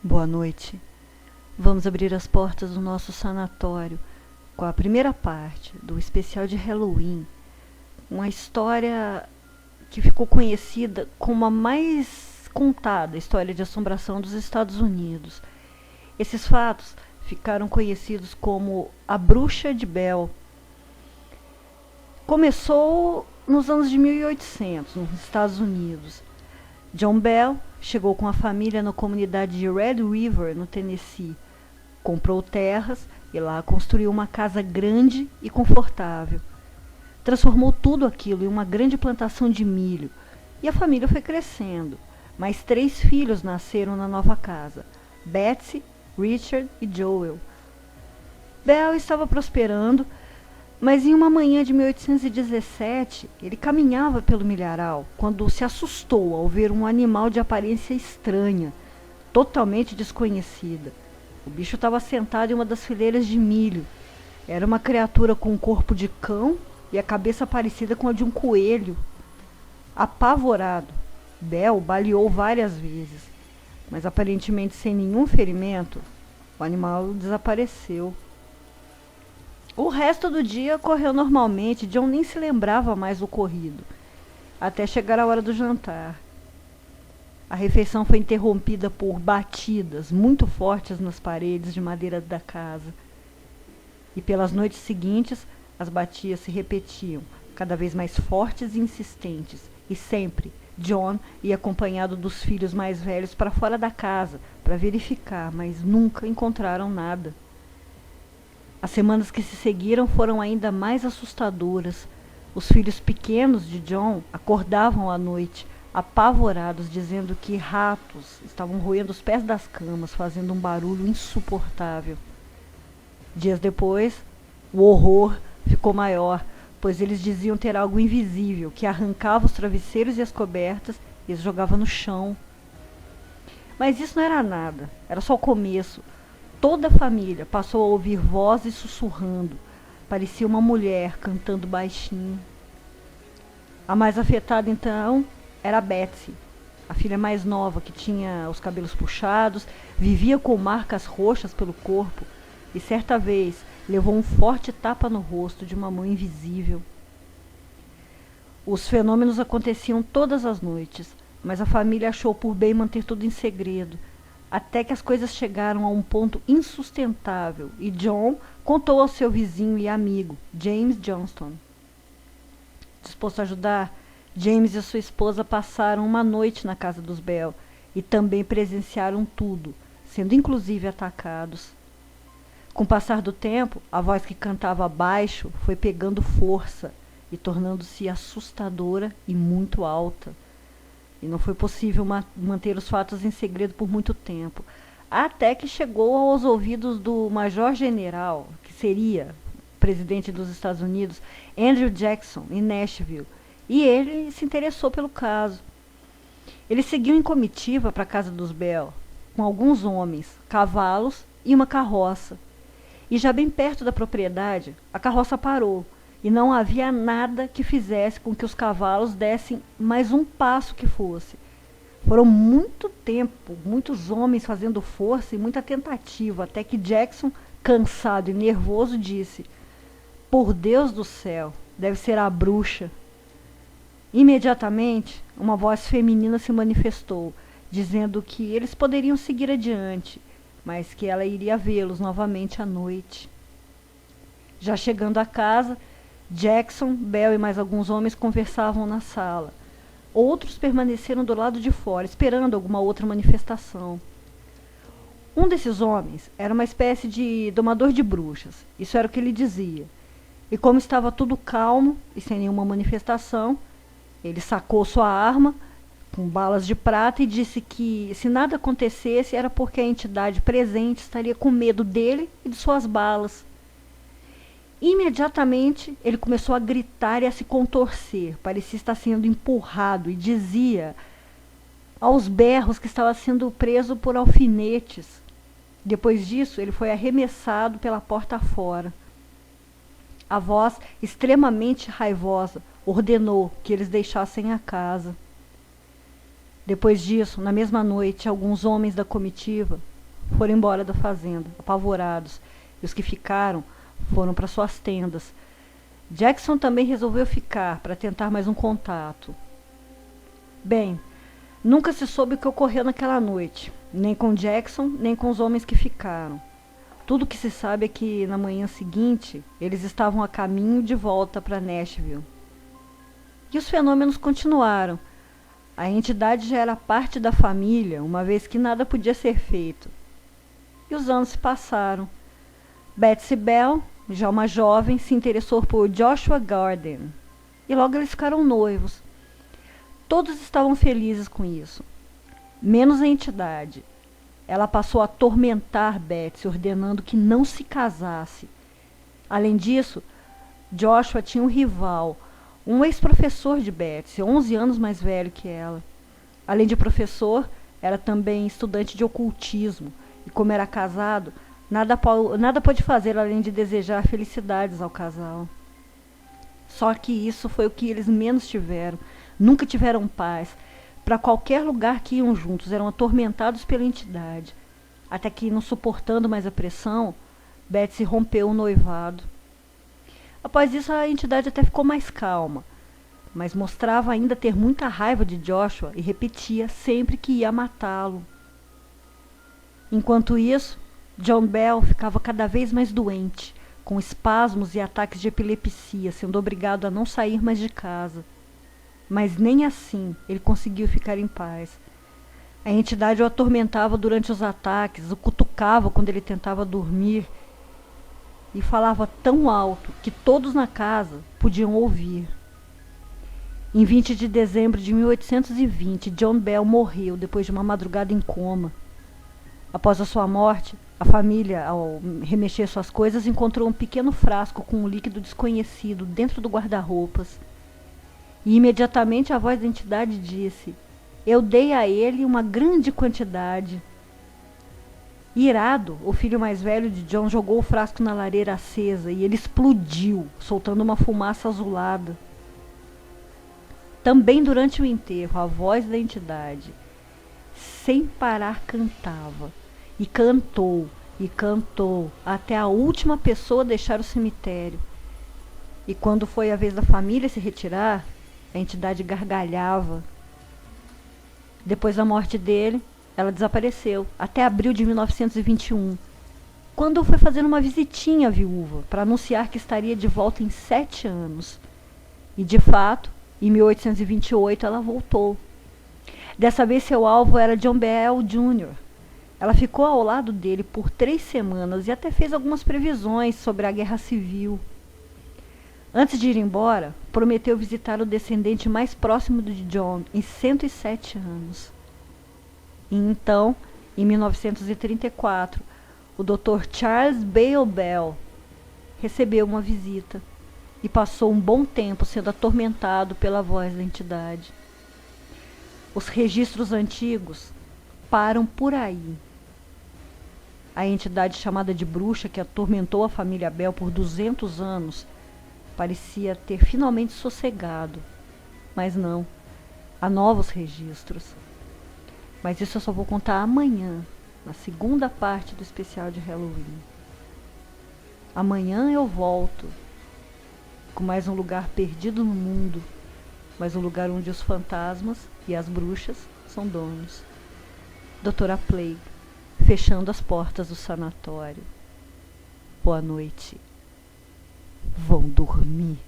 Boa noite. Vamos abrir as portas do nosso sanatório com a primeira parte do especial de Halloween, uma história que ficou conhecida como a mais contada história de assombração dos Estados Unidos. Esses fatos ficaram conhecidos como a Bruxa de Bell. Começou nos anos de 1800, nos Estados Unidos. John Bell chegou com a família na comunidade de Red River, no Tennessee. Comprou terras e lá construiu uma casa grande e confortável. Transformou tudo aquilo em uma grande plantação de milho. E a família foi crescendo. Mais 3 filhos nasceram na nova casa: Betsy, Richard e Joel. Bell estava prosperando, mas em uma manhã de 1817, ele caminhava pelo milharal quando se assustou ao ver um animal de aparência estranha, totalmente desconhecida. O bicho estava sentado em uma das fileiras de milho. Era uma criatura com um corpo de cão e a cabeça parecida com a de um coelho. Apavorado, Bell baleou várias vezes, mas aparentemente sem nenhum ferimento, o animal desapareceu. O resto do dia correu normalmente. John nem se lembrava mais do ocorrido, até chegar a hora do jantar. A refeição foi interrompida por batidas muito fortes nas paredes de madeira da casa. E pelas noites seguintes, as batidas se repetiam, cada vez mais fortes e insistentes. E sempre, John ia acompanhado dos filhos mais velhos para fora da casa, para verificar, mas nunca encontraram nada. As semanas que se seguiram foram ainda mais assustadoras. Os filhos pequenos de John acordavam à noite, apavorados, dizendo que ratos estavam roendo os pés das camas, fazendo um barulho insuportável. Dias depois, o horror ficou maior, pois eles diziam ter algo invisível que arrancava os travesseiros e as cobertas e os jogava no chão. Mas isso não era nada, era só o começo. Toda a família passou a ouvir vozes sussurrando. Parecia uma mulher cantando baixinho. A mais afetada, então, era Betsy, a filha mais nova, que tinha os cabelos puxados, vivia com marcas roxas pelo corpo e, certa vez, levou um forte tapa no rosto de uma mão invisível. Os fenômenos aconteciam todas as noites, mas a família achou por bem manter tudo em segredo, até que as coisas chegaram a um ponto insustentável e John contou ao seu vizinho e amigo, James Johnston. Disposto a ajudar, James e sua esposa passaram uma noite na casa dos Bell e também presenciaram tudo, sendo inclusive atacados. Com o passar do tempo, a voz que cantava baixo foi pegando força e tornando-se assustadora e muito alta. E não foi possível manter os fatos em segredo por muito tempo, até que chegou aos ouvidos do major-general, que seria presidente dos Estados Unidos, Andrew Jackson, em Nashville, e ele se interessou pelo caso. Ele seguiu em comitiva para a casa dos Bell, com alguns homens, cavalos e uma carroça. E já bem perto da propriedade, a carroça parou, e não havia nada que fizesse com que os cavalos dessem mais um passo que fosse. Foram muito tempo, muitos homens fazendo força e muita tentativa, até que Jackson, cansado e nervoso, disse: "Por Deus do céu, deve ser a bruxa." Imediatamente, uma voz feminina se manifestou, dizendo que eles poderiam seguir adiante, mas que ela iria vê-los novamente à noite. Já chegando à casa, Jackson, Bell e mais alguns homens conversavam na sala. Outros permaneceram do lado de fora, esperando alguma outra manifestação. Um desses homens era uma espécie de domador de bruxas, isso era o que ele dizia. E como estava tudo calmo e sem nenhuma manifestação, ele sacou sua arma com balas de prata e disse que, se nada acontecesse, era porque a entidade presente estaria com medo dele e de suas balas. Imediatamente, ele começou a gritar e a se contorcer. Parecia estar sendo empurrado e dizia aos berros que estava sendo preso por alfinetes. Depois disso, ele foi arremessado pela porta fora. A voz, extremamente raivosa, ordenou que eles deixassem a casa. Depois disso, na mesma noite, alguns homens da comitiva foram embora da fazenda, apavorados, e os que ficaram foram para suas tendas. Jackson também resolveu ficar para tentar mais um contato. Bem, nunca se soube o que ocorreu naquela noite, nem com Jackson, nem com os homens que ficaram. Tudo que se sabe é que, na manhã seguinte, eles estavam a caminho de volta para Nashville. E os fenômenos continuaram. A entidade já era parte da família, uma vez que nada podia ser feito. E os anos se passaram. Betsy Bell, já uma jovem, se interessou por Joshua Garden. E logo eles ficaram noivos. Todos estavam felizes com isso, menos a entidade. Ela passou a atormentar Betsy, ordenando que não se casasse. Além disso, Joshua tinha um rival, um ex-professor de Betsy, 11 anos mais velho que ela. Além de professor, era também estudante de ocultismo, e como era casado, nada pôde fazer além de desejar felicidades ao casal. Só que isso foi o que eles menos tiveram. Nunca tiveram paz. Para qualquer lugar que iam juntos, eram atormentados pela entidade. Até que, não suportando mais a pressão, Betsy rompeu o noivado. Após isso, a entidade até ficou mais calma, mas mostrava ainda ter muita raiva de Joshua e repetia sempre que ia matá-lo. Enquanto isso, John Bell ficava cada vez mais doente, com espasmos e ataques de epilepsia, sendo obrigado a não sair mais de casa. Mas nem assim ele conseguiu ficar em paz. A entidade o atormentava durante os ataques, o cutucava quando ele tentava dormir e falava tão alto que todos na casa podiam ouvir. Em 20 de dezembro de 1820, John Bell morreu depois de uma madrugada em coma. Após a sua morte, a família, ao remexer suas coisas, encontrou um pequeno frasco com um líquido desconhecido dentro do guarda-roupas. E imediatamente a voz da entidade disse: "Eu dei a ele uma grande quantidade." Irado, o filho mais velho de John jogou o frasco na lareira acesa e ele explodiu, soltando uma fumaça azulada. Também durante o enterro, a voz da entidade, sem parar, cantava. E cantou, até a última pessoa deixar o cemitério. E quando foi a vez da família se retirar, a entidade gargalhava. Depois da morte dele, ela desapareceu, até abril de 1921, quando foi fazer uma visitinha à viúva, para anunciar que estaria de volta em 7 anos. E, de fato, em 1828 ela voltou. Dessa vez seu alvo era John Bell Jr. Ela ficou ao lado dele por 3 semanas e até fez algumas previsões sobre a guerra civil. Antes de ir embora, prometeu visitar o descendente mais próximo de John em 107 anos. E então, em 1934, o Dr. Charles Bale Bell recebeu uma visita e passou um bom tempo sendo atormentado pela voz da entidade. Os registros antigos param por aí. A entidade chamada de bruxa, que atormentou a família Bell por 200 anos, parecia ter finalmente sossegado. Mas não, há novos registros. Mas isso eu só vou contar amanhã, na segunda parte do especial de Halloween. Amanhã eu volto com mais um lugar perdido no mundo, mas um lugar onde os fantasmas e as bruxas são donos. Doutora Plague, fechando as portas do sanatório. Boa noite. Vão dormir.